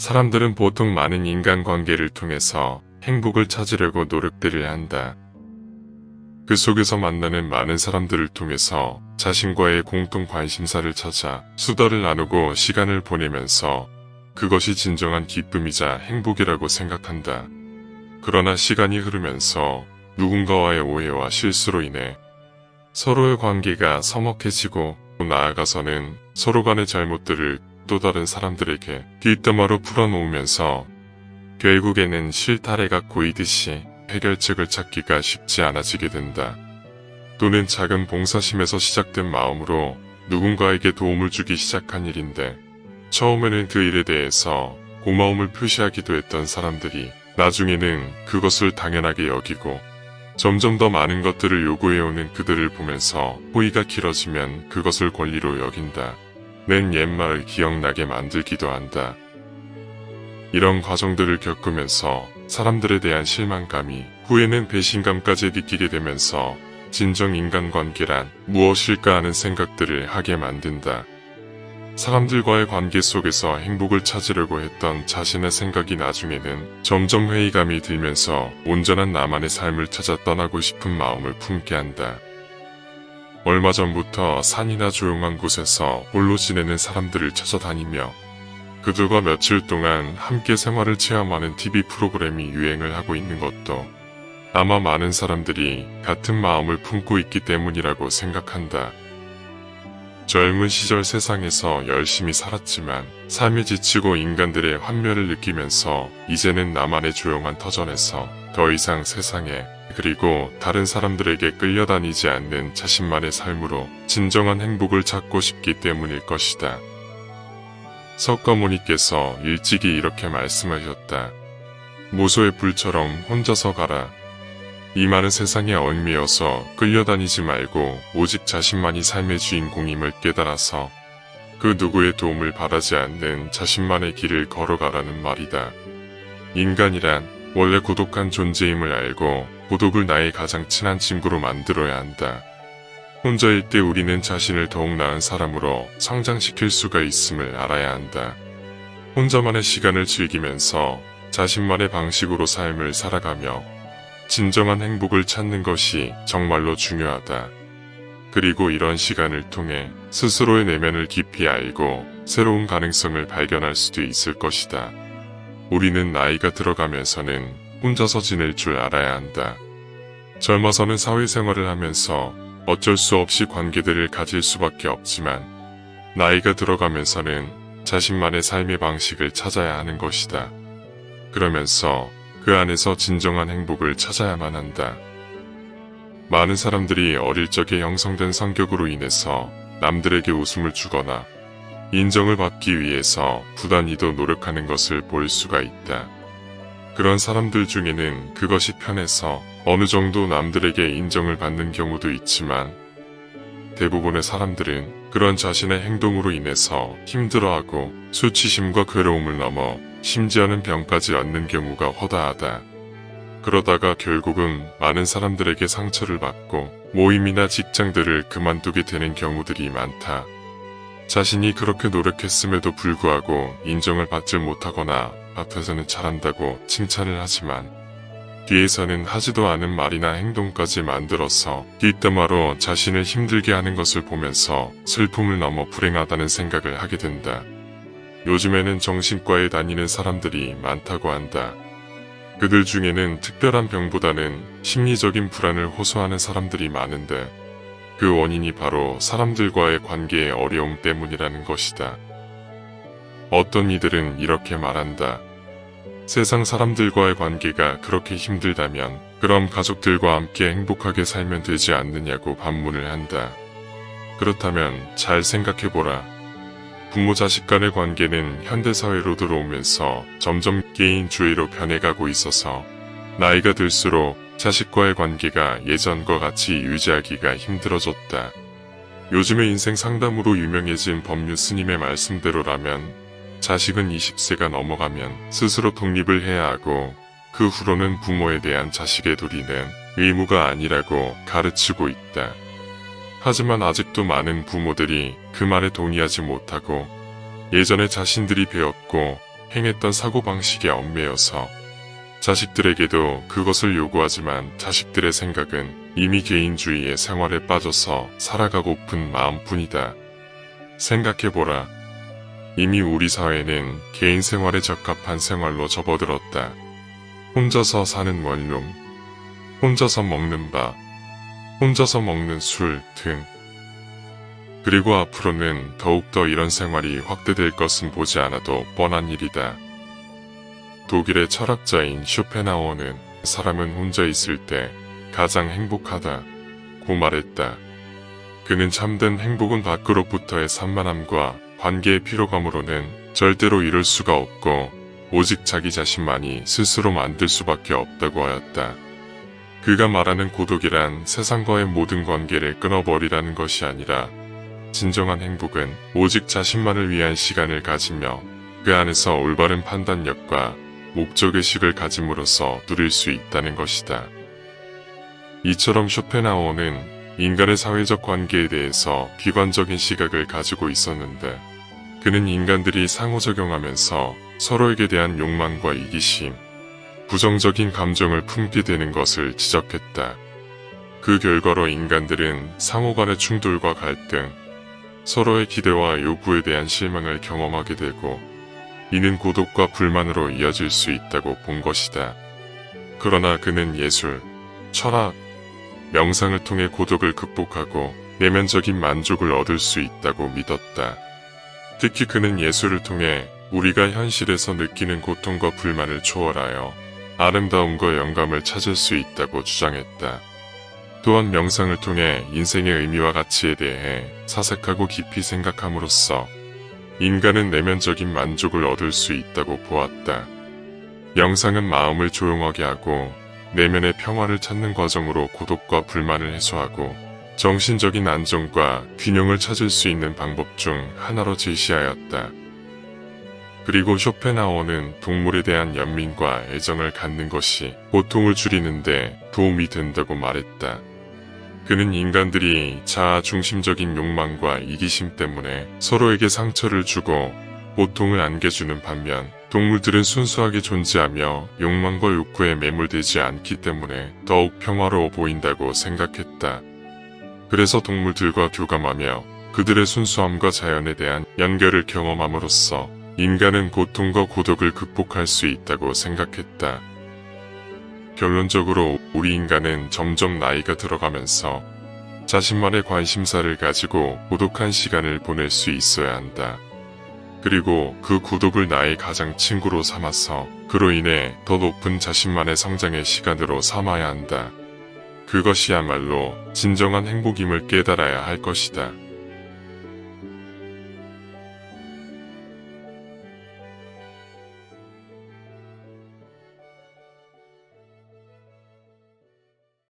사람들은 보통 많은 인간관계를 통해서 행복을 찾으려고 노력들을 한다. 그 속에서 만나는 많은 사람들을 통해서 자신과의 공통 관심사를 찾아 수다를 나누고 시간을 보내면서 그것이 진정한 기쁨이자 행복이라고 생각한다. 그러나 시간이 흐르면서 누군가와의 오해와 실수로 인해 서로의 관계가 서먹해지고 나아가서는 서로 간의 잘못들을 또 다른 사람들에게 뒷담화로 풀어놓으면서 결국에는 실타래가 고이듯이 해결책을 찾기가 쉽지 않아지게 된다. 또는 작은 봉사심에서 시작된 마음으로 누군가에게 도움을 주기 시작한 일인데 처음에는 그 일에 대해서 고마움을 표시하기도 했던 사람들이 나중에는 그것을 당연하게 여기고 점점 더 많은 것들을 요구해오는 그들을 보면서 호의가 길어지면 그것을 권리로 여긴다. 낸 옛말을 기억나게 만들기도 한다. 이런 과정들을 겪으면서 사람들에 대한 실망감이 후에는 배신감까지 느끼게 되면서 진정 인간관계란 무엇일까 하는 생각들을 하게 만든다. 사람들과의 관계 속에서 행복을 찾으려고 했던 자신의 생각이 나중에는 점점 회의감이 들면서 온전한 나만의 삶을 찾아 떠나고 싶은 마음을 품게 한다. 얼마 전부터 산이나 조용한 곳에서 홀로 지내는 사람들을 찾아다니며 그들과 며칠 동안 함께 생활을 체험하는 TV 프로그램이 유행을 하고 있는 것도 아마 많은 사람들이 같은 마음을 품고 있기 때문이라고 생각한다. 젊은 시절 세상에서 열심히 살았지만 삶에 지치고 인간들의 환멸을 느끼면서 이제는 나만의 조용한 터전에서 더 이상 세상에 그리고 다른 사람들에게 끌려다니지 않는 자신만의 삶으로 진정한 행복을 찾고 싶기 때문일 것이다. 석가모니께서 일찍이 이렇게 말씀하셨다. 모소의 불처럼 혼자서 가라. 이 많은 세상에 얽매여서 끌려다니지 말고 오직 자신만이 삶의 주인공임을 깨달아서 그 누구의 도움을 바라지 않는 자신만의 길을 걸어가라는 말이다. 인간이란 원래 고독한 존재임을 알고 고독을 나의 가장 친한 친구로 만들어야 한다. 혼자일 때 우리는 자신을 더욱 나은 사람으로 성장시킬 수가 있음을 알아야 한다. 혼자만의 시간을 즐기면서 자신만의 방식으로 삶을 살아가며 진정한 행복을 찾는 것이 정말로 중요하다. 그리고 이런 시간을 통해 스스로의 내면을 깊이 알고 새로운 가능성을 발견할 수도 있을 것이다. 우리는 나이가 들어가면서는 혼자서 지낼 줄 알아야 한다. 젊어서는 사회생활을 하면서 어쩔 수 없이 관계들을 가질 수밖에 없지만 나이가 들어가면서는 자신만의 삶의 방식을 찾아야 하는 것이다. 그러면서 그 안에서 진정한 행복을 찾아야만 한다. 많은 사람들이 어릴 적에 형성된 성격으로 인해서 남들에게 웃음을 주거나 인정을 받기 위해서 부단히도 노력하는 것을 볼 수가 있다. 그런 사람들 중에는 그것이 편해서 어느 정도 남들에게 인정을 받는 경우도 있지만 대부분의 사람들은 그런 자신의 행동으로 인해서 힘들어하고 수치심과 괴로움을 넘어 심지어는 병까지 얻는 경우가 허다하다. 그러다가 결국은 많은 사람들에게 상처를 받고 모임이나 직장들을 그만두게 되는 경우들이 많다. 자신이 그렇게 노력했음에도 불구하고 인정을 받지 못하거나 앞에서는 잘한다고 칭찬을 하지만 뒤에서는 하지도 않은 말이나 행동까지 만들어서 뒷담화로 자신을 힘들게 하는 것을 보면서 슬픔을 넘어 불행하다는 생각을 하게 된다. 요즘에는 정신과에 다니는 사람들이 많다고 한다. 그들 중에는 특별한 병보다는 심리적인 불안을 호소하는 사람들이 많은데 그 원인이 바로 사람들과의 관계의 어려움 때문이라는 것이다. 어떤 이들은 이렇게 말한다. 세상 사람들과의 관계가 그렇게 힘들다면 그럼 가족들과 함께 행복하게 살면 되지 않느냐고 반문을 한다. 그렇다면 잘 생각해보라. 부모 자식 간의 관계는 현대사회로 들어오면서 점점 개인주의로 변해가고 있어서 나이가 들수록 자식과의 관계가 예전과 같이 유지하기가 힘들어졌다. 요즘의 인생 상담으로 유명해진 법률 스님의 말씀대로라면 자식은 20세가 넘어가면 스스로 독립을 해야 하고 그 후로는 부모에 대한 자식의 도리는 의무가 아니라고 가르치고 있다. 하지만 아직도 많은 부모들이 그 말에 동의하지 못하고 예전에 자신들이 배웠고 행했던 사고방식에 얽매여서 자식들에게도 그것을 요구하지만 자식들의 생각은 이미 개인주의의 생활에 빠져서 살아가고픈 마음뿐이다. 생각해보라. 이미 우리 사회는 개인 생활에 적합한 생활로 접어들었다. 혼자서 사는 원룸, 혼자서 먹는 밥, 혼자서 먹는 술 등. 그리고 앞으로는 더욱더 이런 생활이 확대될 것은 보지 않아도 뻔한 일이다. 독일의 철학자인 쇼펜하우어는 사람은 혼자 있을 때 가장 행복하다고 말했다. 그는 참된 행복은 밖으로부터의 산만함과 관계의 피로감으로는 절대로 이룰 수가 없고 오직 자기 자신만이 스스로 만들 수밖에 없다고 하였다. 그가 말하는 고독이란 세상과의 모든 관계를 끊어버리라는 것이 아니라 진정한 행복은 오직 자신만을 위한 시간을 가지며 그 안에서 올바른 판단력과 목적의식을 가짐으로써 누릴 수 있다는 것이다. 이처럼 쇼펜하우어는 인간의 사회적 관계에 대해서 비관적인 시각을 가지고 있었는데 그는 인간들이 상호작용하면서 서로에게 대한 욕망과 이기심, 부정적인 감정을 품게 되는 것을 지적했다. 그 결과로 인간들은 상호 간의 충돌과 갈등, 서로의 기대와 요구에 대한 실망을 경험하게 되고 이는 고독과 불만으로 이어질 수 있다고 본 것이다. 그러나 그는 예술, 철학, 명상을 통해 고독을 극복하고 내면적인 만족을 얻을 수 있다고 믿었다. 특히 그는 예술을 통해 우리가 현실에서 느끼는 고통과 불만을 초월하여 아름다움과 영감을 찾을 수 있다고 주장했다. 또한 명상을 통해 인생의 의미와 가치에 대해 사색하고 깊이 생각함으로써 인간은 내면적인 만족을 얻을 수 있다고 보았다. 명상은 마음을 조용하게 하고 내면의 평화를 찾는 과정으로 고독과 불만을 해소하고 정신적인 안정과 균형을 찾을 수 있는 방법 중 하나로 제시하였다. 그리고 쇼펜하우어는 동물에 대한 연민과 애정을 갖는 것이 고통을 줄이는데 도움이 된다고 말했다. 그는 인간들이 자아 중심적인 욕망과 이기심 때문에 서로에게 상처를 주고 고통을 안겨주는 반면 동물들은 순수하게 존재하며 욕망과 욕구에 매몰되지 않기 때문에 더욱 평화로워 보인다고 생각했다. 그래서 동물들과 교감하며 그들의 순수함과 자연에 대한 연결을 경험함으로써 인간은 고통과 고독을 극복할 수 있다고 생각했다. 결론적으로 우리 인간은 점점 나이가 들어가면서 자신만의 관심사를 가지고 고독한 시간을 보낼 수 있어야 한다. 그리고 그 고독을 나의 가장 친구로 삼아서 그로 인해 더 높은 자신만의 성장의 시간으로 삼아야 한다. 그것이야말로 진정한 행복임을 깨달아야 할 것이다.